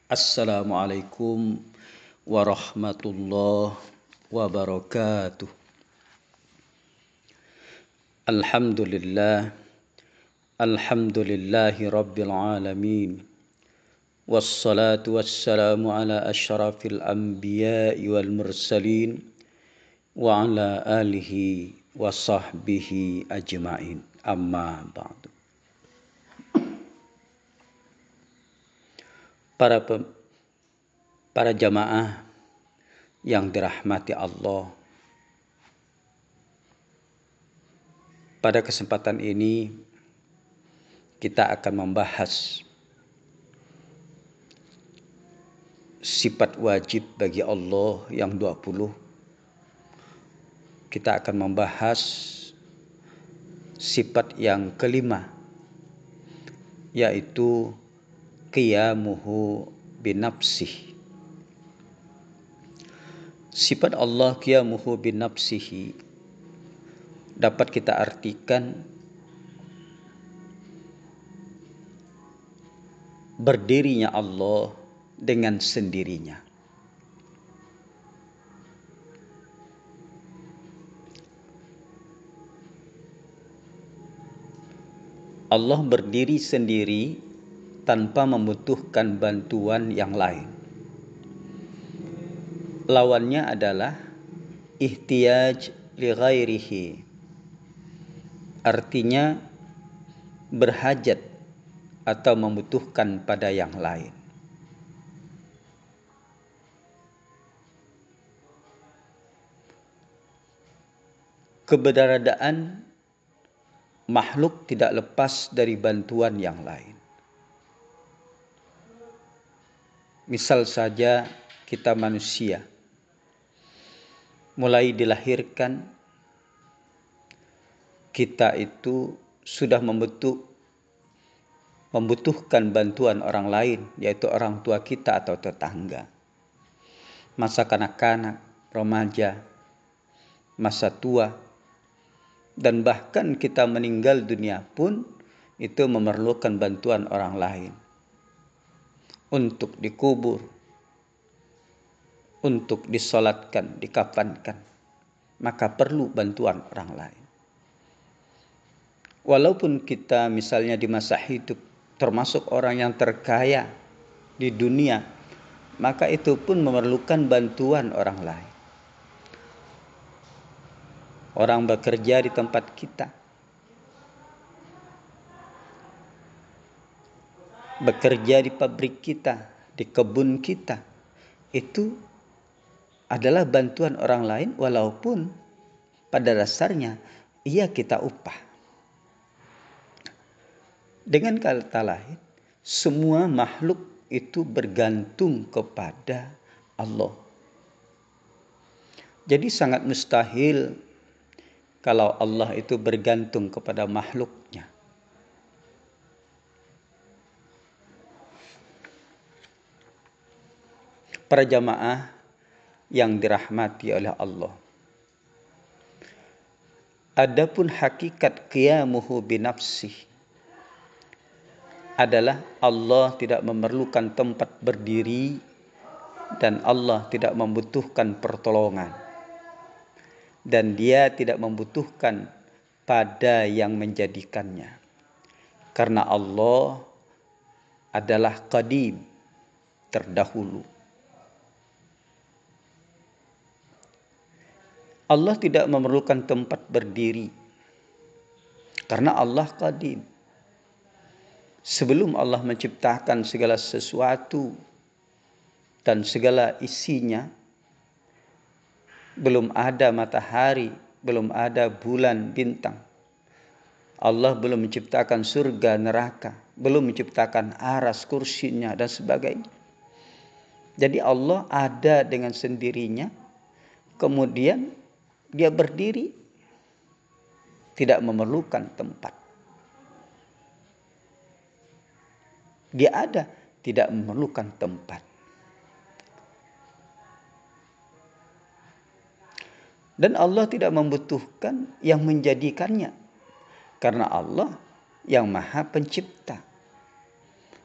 Assalamualaikum warahmatullahi wabarakatuh. Alhamdulillah, alhamdulillahi rabbil alamin. Wassalatu wassalamu ala asyrafil anbiya'i wal mursalin wa ala alihi wa sahbihi ajma'in. Amma ba'du. Para jamaah yang dirahmati Allah, pada kesempatan ini kita akan membahas sifat wajib bagi Allah yang 20. Kita akan membahas sifat yang kelima, yaitu qiyamuhu binafsih. Sifat Allah qiyamuhu binafsihi dapat kita artikan berdirinya Allah dengan sendirinya. Allah berdiri sendiri tanpa membutuhkan bantuan yang lain. Lawannya adalah ihtiyaj li ghairihi. Artinya berhajat atau membutuhkan pada yang lain. Keberadaan makhluk tidak lepas dari bantuan yang lain. Misal saja kita manusia, mulai dilahirkan kita itu sudah membutuhkan bantuan orang lain, yaitu orang tua kita atau tetangga. Masa kanak-kanak, remaja, masa tua, dan bahkan kita meninggal dunia pun itu memerlukan bantuan orang lain. Untuk dikubur, untuk disolatkan, dikafankan, maka perlu bantuan orang lain. Walaupun kita misalnya di masa hidup termasuk orang yang terkaya di dunia, maka itu pun memerlukan bantuan orang lain. Orang bekerja di tempat kita, bekerja di pabrik kita, di kebun kita, itu adalah bantuan orang lain walaupun pada dasarnya ia kita upah. Dengan kata lain, semua makhluk itu bergantung kepada Allah. Jadi sangat mustahil kalau Allah itu bergantung kepada makhluknya. Para jamaah yang dirahmati oleh Allah, adapun hakikat qiyamuhu binafsih adalah Allah tidak memerlukan tempat berdiri dan Allah tidak membutuhkan pertolongan, dan dia tidak membutuhkan pada yang menjadikannya, karena Allah adalah qadim, terdahulu. Allah tidak memerlukan tempat berdiri karena Allah qadim. Sebelum Allah menciptakan segala sesuatu dan segala isinya, belum ada matahari, belum ada bulan, bintang. Allah belum menciptakan surga, neraka, belum menciptakan aras, kursinya, dan sebagainya. Jadi Allah ada dengan sendirinya, kemudian dia berdiri, tidak memerlukan tempat. Dia ada, tidak memerlukan tempat. Dan Allah tidak membutuhkan yang menjadikannya, karena Allah yang Maha Pencipta.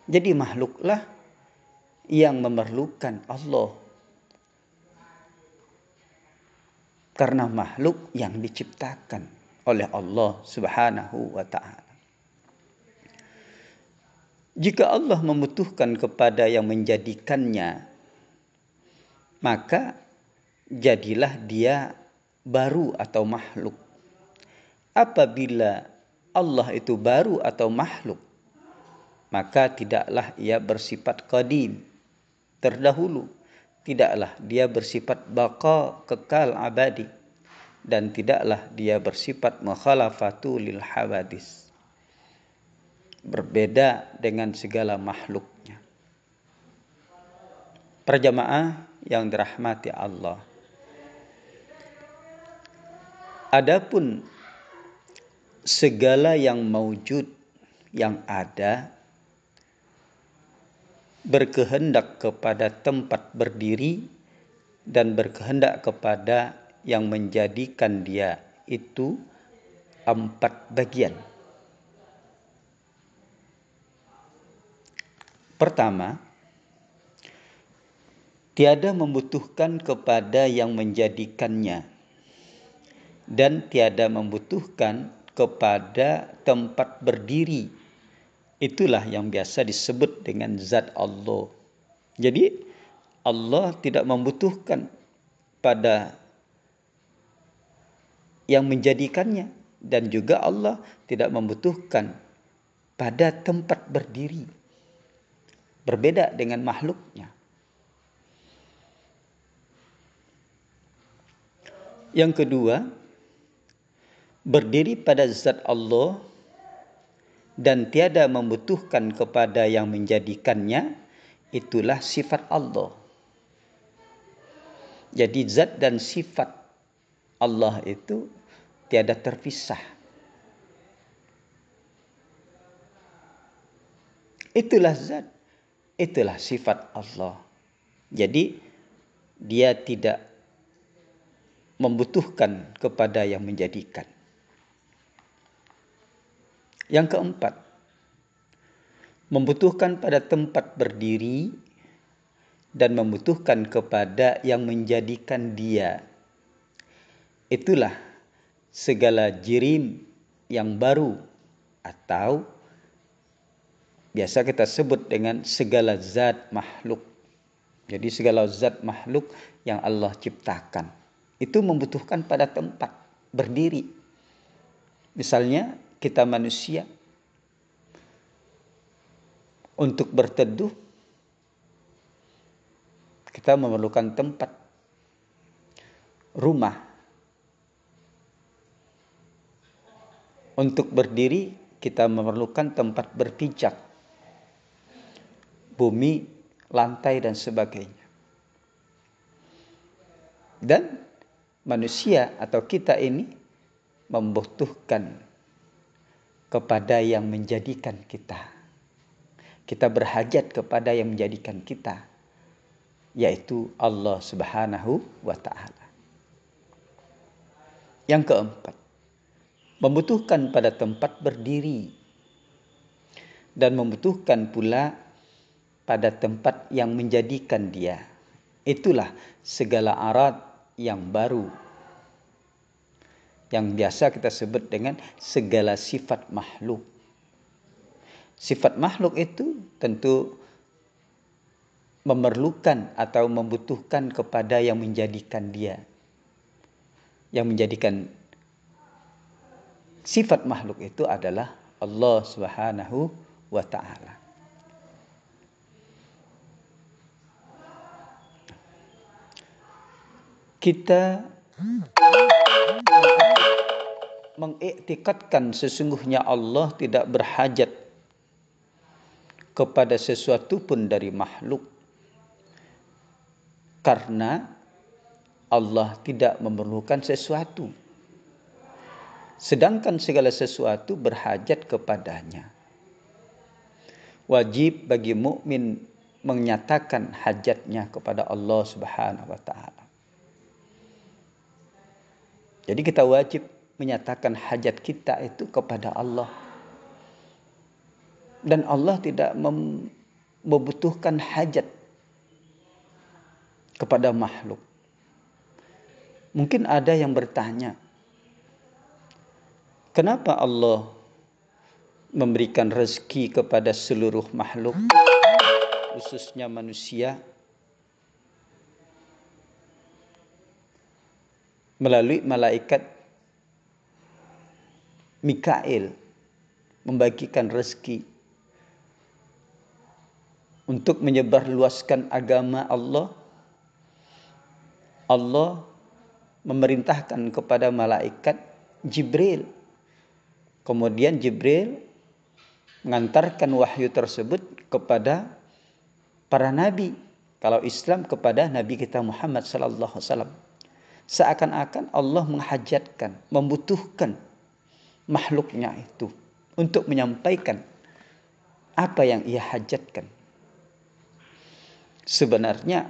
Jadi makhluklah yang memerlukan Allah, karena makhluk yang diciptakan oleh Allah Subhanahu wa ta'ala. Jika Allah membutuhkan kepada yang menjadikannya, maka jadilah dia baru atau makhluk. Apabila Allah itu baru atau makhluk, maka tidaklah ia bersifat qadim, terdahulu. Tidaklah dia bersifat baqa, kekal abadi. Dan tidaklah dia bersifat mukhalafatu lil hawadis, berbeda dengan segala makhluknya. Perjamaah yang dirahmati Allah. Adapun segala yang maujud, yang ada, berkehendak kepada tempat berdiri dan berkehendak kepada yang menjadikan dia itu 4 bagian. Pertama, tiada membutuhkan kepada yang menjadikannya dan tiada membutuhkan kepada tempat berdiri. Itulah yang biasa disebut dengan zat Allah. Jadi Allah tidak membutuhkan pada yang menjadikannya, dan juga Allah tidak membutuhkan pada tempat berdiri. Berbeda dengan makhluknya. Yang kedua, berdiri pada zat Allah dan tiada membutuhkan kepada yang menjadikannya, itulah sifat Allah. Jadi zat dan sifat Allah itu tiada terpisah. Itulah zat, itulah sifat Allah. Jadi dia tidak membutuhkan kepada yang menjadikan. Yang keempat, membutuhkan pada tempat berdiri dan membutuhkan kepada yang menjadikan dia. Itulah segala jirim yang baru, atau biasa kita sebut dengan segala zat makhluk. Jadi segala zat makhluk yang Allah ciptakan itu membutuhkan pada tempat berdiri. Misalnya kita manusia, untuk berteduh kita memerlukan tempat, rumah. Untuk berdiri kita memerlukan tempat berpijak, bumi, lantai dan sebagainya. Dan manusia atau kita ini membutuhkan kepada yang menjadikan kita. Kita berhajat kepada yang menjadikan kita, yaitu Allah Subhanahu wa ta'ala. Yang keempat, membutuhkan pada tempat berdiri dan membutuhkan pula pada tempat yang menjadikan dia. Itulah segala arat yang baru, yang biasa kita sebut dengan segala sifat makhluk. Sifat makhluk itu tentu memerlukan atau membutuhkan kepada yang menjadikan dia. Yang menjadikan sifat makhluk itu adalah Allah Subhanahu wa ta'ala. Kita mengiktikadkan sesungguhnya Allah tidak berhajat kepada sesuatu pun dari makhluk, karena Allah tidak memerlukan sesuatu, sedangkan segala sesuatu berhajat kepadanya. Wajib bagi mukmin menyatakan hajatnya kepada Allah Subhanahu wa ta'ala. Jadi kita wajib menyatakan hajat kita itu kepada Allah. Dan Allah tidak membutuhkan hajat kepada makhluk. Mungkin ada yang bertanya, kenapa Allah memberikan rezeki kepada seluruh makhluk, khususnya manusia, melalui malaikat Mikail membagikan rezeki untuk menyebarluaskan agama Allah. Allah memerintahkan kepada malaikat Jibril. Kemudian Jibril mengantarkan wahyu tersebut kepada para nabi. Kalau Islam kepada Nabi kita Muhammad sallallahu alaihi wasallam. Seakan-akan Allah menghajatkan, membutuhkan makhluknya itu untuk menyampaikan apa yang ia hajatkan. Sebenarnya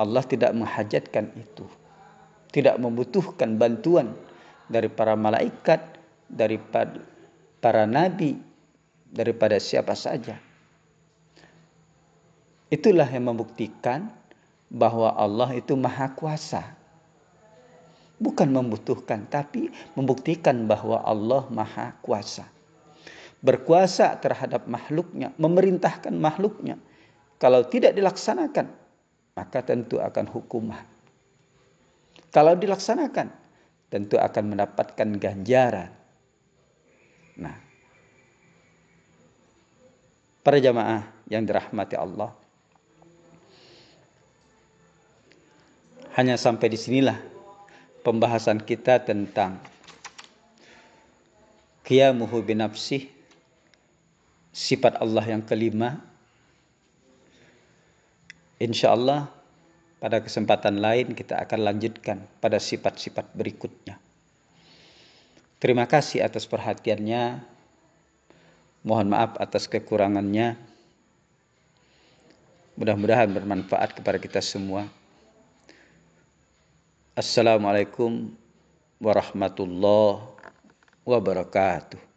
Allah tidak menghajatkan itu. Tidak membutuhkan bantuan dari para malaikat, daripada para nabi, daripada siapa saja. Itulah yang membuktikan bahwa Allah itu maha kuasa. Bukan membutuhkan, tapi membuktikan bahwa Allah maha kuasa. Berkuasa terhadap makhluknya, memerintahkan makhluknya. Kalau tidak dilaksanakan, maka tentu akan hukuman. Kalau dilaksanakan, tentu akan mendapatkan ganjaran. Nah, para jamaah yang dirahmati Allah, hanya sampai di sinilah pembahasan kita tentang qiyamuhu binafsih, sifat Allah yang kelima. Insyaallah pada kesempatan lain kita akan lanjutkan pada sifat-sifat berikutnya. Terima kasih atas perhatiannya. Mohon maaf atas kekurangannya. Mudah-mudahan bermanfaat kepada kita semua. Assalamualaikum warahmatullahi wabarakatuh.